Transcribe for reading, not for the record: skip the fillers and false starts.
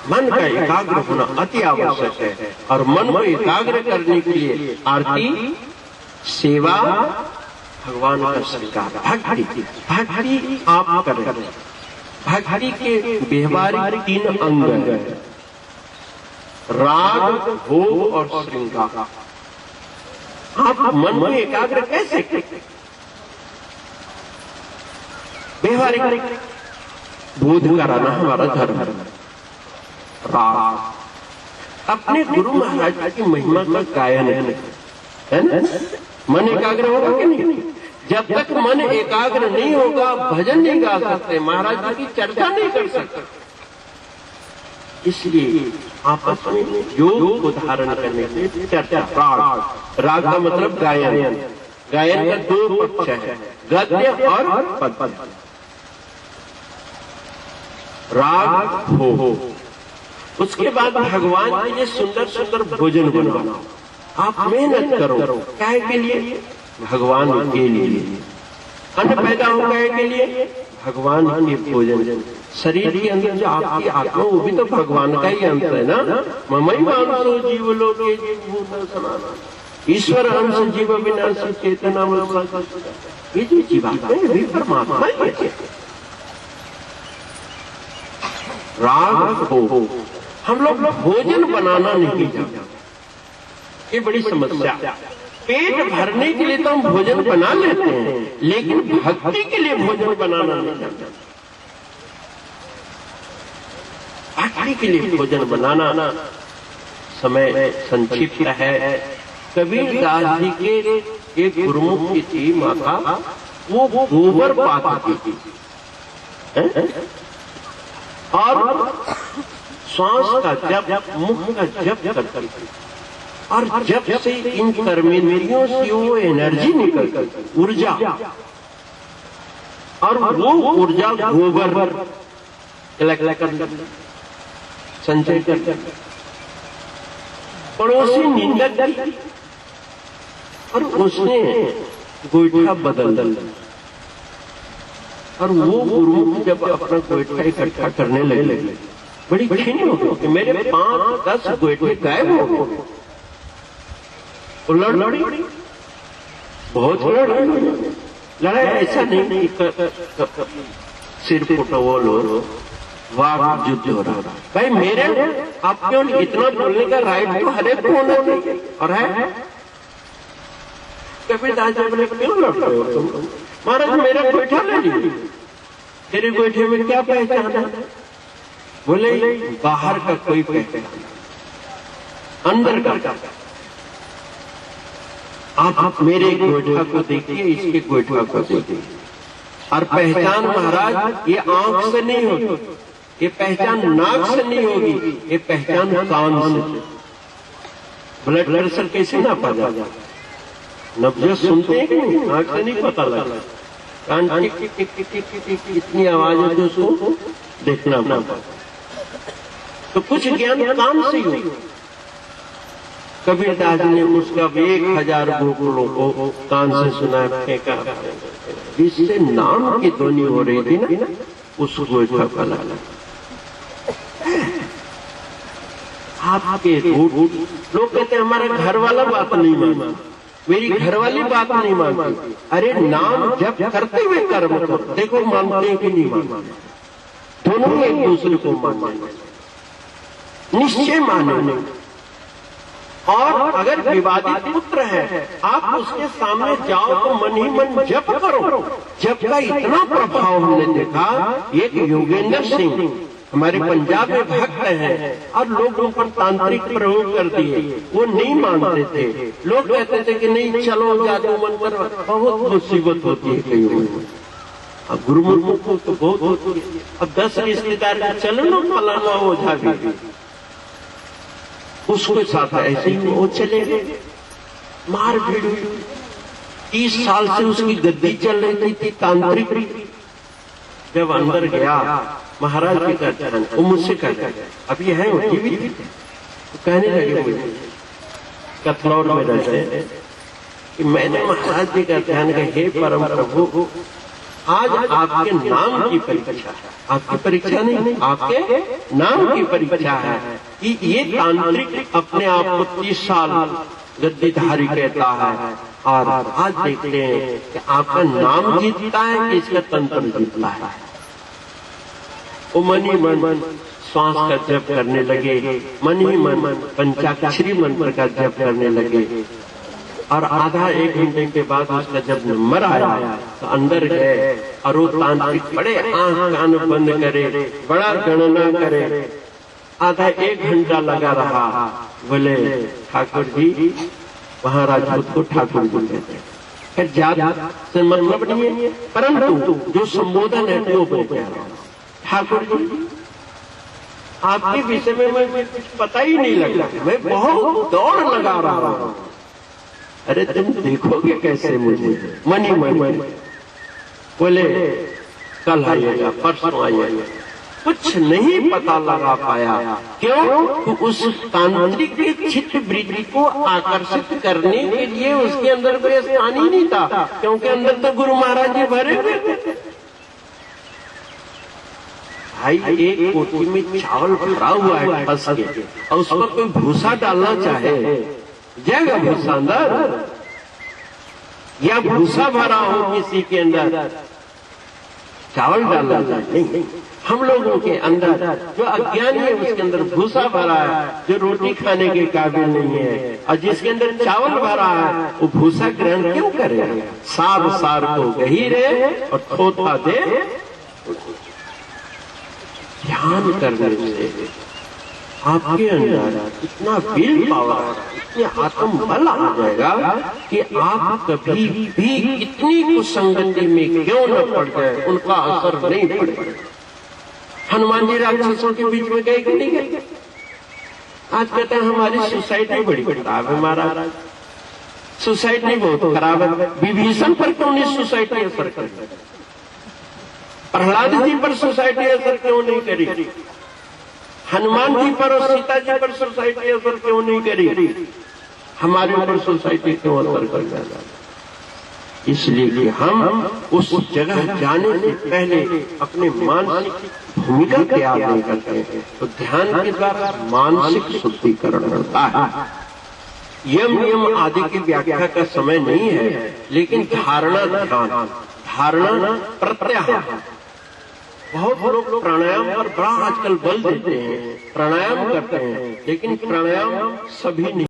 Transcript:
मन का एकाग्र होना अति आवश्यक है। और मन को एकाग्र करने के लिए आरती, सेवा, भगवान का श्रृंगार, भक्ति। भक्ति आप करें। भक्ति के व्यवहारिक 3 अंग हैं, राग, भोग और श्रृंगार। आप मन को एकाग्र कैसे करें? व्यवहारिक बोध कराना हमारा धर्म है। राग अपने गुरु महाराज की महिमा का गायन है ना? मन एकाग्र होगा कि नहीं? जब तक मन एकाग्र नहीं होगा भजन नहीं गा सकते, महाराज जी की चर्चा नहीं कर सकते। इसलिए आपस में योग को धारण करने के लिए चर्चा। राग का मतलब गायन। गायन का 2 पक्ष है, गद्य और पद्य। राग हो। उसके बाद भगवान के लिए सुंदर सुंदर भोजन बनाओ। आप मेहनत करो। क्या के लिए? भगवान के लिए। अन्न पैदा हो गए के लिए? भगवान के भोजन। शरीर के अंदर जो आपकी आत्मा, वो भी तो भगवान का ही अंश है ना। ममई मानसो जीव लोके जीवभूत सनातन, ईश्वर अंश जीव विनाशी चेतना। ये जो जीवात्मा है भी परमात्मा ही है। राग हो। हम लोग भोजन बनाना नहीं जानते, ये बड़ी समस्या। पेट भरने के लिए तो हम भोजन बना लेते हैं, लेकिन भक्ति के लिए भोजन बनाना नहीं जानते। भक्ति के लिए भोजन बनाना समय संक्षिप्त है। कबीर दास जी के एक गुरुमुख की थी माता, वो गोबर पाती थी और श्वास का जप, मुख का जप करती थी। और जब से इन कर्मेंद्रियों से वो एनर्जी निकलती, ऊर्जा, और वो ऊर्जा गोबर संचय करती। पड़ोसी निंदक की और उसने गोईठा बदल, और वो गुरुमुख जब अपना गोईठा इकट्ठा करने लगे, बड़ी खिन्न हो गई कि मेरे 5-10 गोईठे गायब हो गए। लड़ी, बहुत लड़ाई। ऐसा नहीं कि सिर फुटवो लो, वाक युद्ध हो रहा। भाई मेरे आप क्यों इतना बोलने का राइट तो हर एक को होना चाहिए, और है। कबीर दास जी बोले क्यों लड़ रहे हो तुम? महाराज मेरा गोईठा ले लीजिए। तेरे गोईठे में क्या पहचान है? बोले बाहर का कोई पहचान, अंदर का। आप मेरे गोईठा को देखिए, इसके गोईठा को देखिए। और पहचान महाराज ये आंख से नहीं होगी, ये पहचान नाक से नहीं होगी, ये पहचान कान से। ब्लड प्रेशर कैसे नापा जाता? नब्ज सुनते हैं कि नहीं? आंख से नहीं पता लगता। कान टिक टिक टिक टिक टिक टिक इतनी आवाज है, तो उसको देखना पड़ता। तो कुछ ज्ञान कान से ही हो। कबीर दास ने उसका 1000 गोकुलों को कान से सुना, फेंका। जिससे नाम की ध्वनि हो रही थी ना, उस गोईठा का लाला। आपके लोग कहते हैं हमारा घर वाला बात नहीं मानता, मेरी घरवाली बात नहीं मानती। अरे नाम जब करते हुए कर्म करो, देखो मानते हैं कि नहीं मानते। दोनों एक दूसरे को मानते, निश्चय माने। और अगर विवादित पुत्र है, आप उसके सामने जाओ तो मन ही मन जप करो। जप का इतना प्रभाव हमने देखा। एक योगेंद्र सिंह हमारे पंजाब में भक्त हैं, और लोग उन पर तांत्रिक प्रयोग कर दिए। वो नहीं मानते थे। लोग कहते थे कि नहीं चलो जादू मंत्र, बहुत मुसीबत होती है कई में। अब गुरुमुख को तो बहुत होती है। अब 10 रिश्तेदार का चलो ना फलाना ओझा भी, उसके साथ ऐसे ही वो चले गए। मार भीड़ हुई। 30 साल से उसकी गद्दी चल रही थी तांत्रिक। जब अंदर गया महाराज के दर्शन, वो मुझसे कहता अब ये है जीवित, तो कहने लगे मुझे कथलौर में रहते कि मैंने महाराज जी का ध्यान किया, हे परम प्रभु आज आपके नाम की परीक्षा है, आपकी परीक्षा नहीं, आपके नाम की परीक्षा है कि ये तांत्रिक अपने आप को 30 साल गद्दीधारी कहता है, और आज देखते हैं कि आपका नाम जीतता है कि इसका तंत्र जीतता है। वो मन ही मन श्वास का जप करने लगे, मन ही मन पंचाक्षरी मंत्र का जप करने लगे, और आधा 1 घंटे के बाद उसका जब नंबर आया तो अंदर गए और वो तांत्रिक बड़े आंख कान बंद करे, बड़ा गणना करे, आधा 1 घंटा लगा रहा। बोले ठाकुर जी, वहां राजपूत को ठाकुर जी कहते हैं, फिर जात से मतलब नहीं है, परंतु जो संबोधन है वो बोल रहा है, ठाकुर जी आपके विषय में मैं कुछ पता ही नहीं लग रहा, मैं बहुत दौड़ लगा रहा हूं। अरे तुम देखोगे कैसे मुझे, मनी मन बोले कल आइएगा, परसों आइएगा, कुछ नहीं पता लगा पाया। क्यों? तो उस तांत्रिक के चित्त वृत्ति को आकर्षित करने के लिए उसके अंदर कोई स्थान ही नहीं था, क्योंकि अंदर तो गुरु महाराज जी भरे हुए थे। भाई एक कोठी में चावल भरा हुआ है फंस के, और उस पर कोई भूसा डालना चाहे, जाएगा भूसा अंदर? या भूसा भरा हो किसी के अंदर, चावल डालना चाहिए? नहीं, हम लोगों के अंदर जो अज्ञानी है उसके अंदर भूसा भरा है, जो रोटी खाने के काबिल नहीं है, और जिसके अंदर चावल भरा है वो भूसा ग्रहण क्यों करेगा? सार सार को गहीरे और थोथा दे। ध्यान करने से आपके अंदर इतना विल पावर, इतना आत्म बल आ जाएगा कि आप कभी भी इतनी कुसंगति में क्यों न पड़ जाए, उनका असर नहीं पड़ेगा। हनुमान जी राक्षसों के बीच में गए कि नहीं गए? आज कहते हैं हमारी सोसाइटी बड़ी खराब है, महाराज सोसाइटी बहुत खराब है। विभीषण पर क्यों नहीं सोसाइटी असर करती? प्रहलाद जी पर सोसाइटी असर क्यों नहीं करी? हनुमान जी पर और सीता जी पर सोसाइटी असर क्यों नहीं करी? हमारे ऊपर सोसाइटी क्यों असर कर जाता? इसलिए कि हम उस जगह जाने से पहले अपने मानसिक भूमिका तैयार नहीं करते हैं। तो ध्यान के द्वारा मानसिक शुद्धिकरण होता है। यम नियम आदि की व्याख्या का समय नहीं है, लेकिन धारणा ध्यान, धारणा प्रत्याहार। बहुत लोग प्राणायाम पर बड़ा आजकल बल देते हैं, प्राणायाम करते हैं, लेकिन प्राणायाम सभी नहीं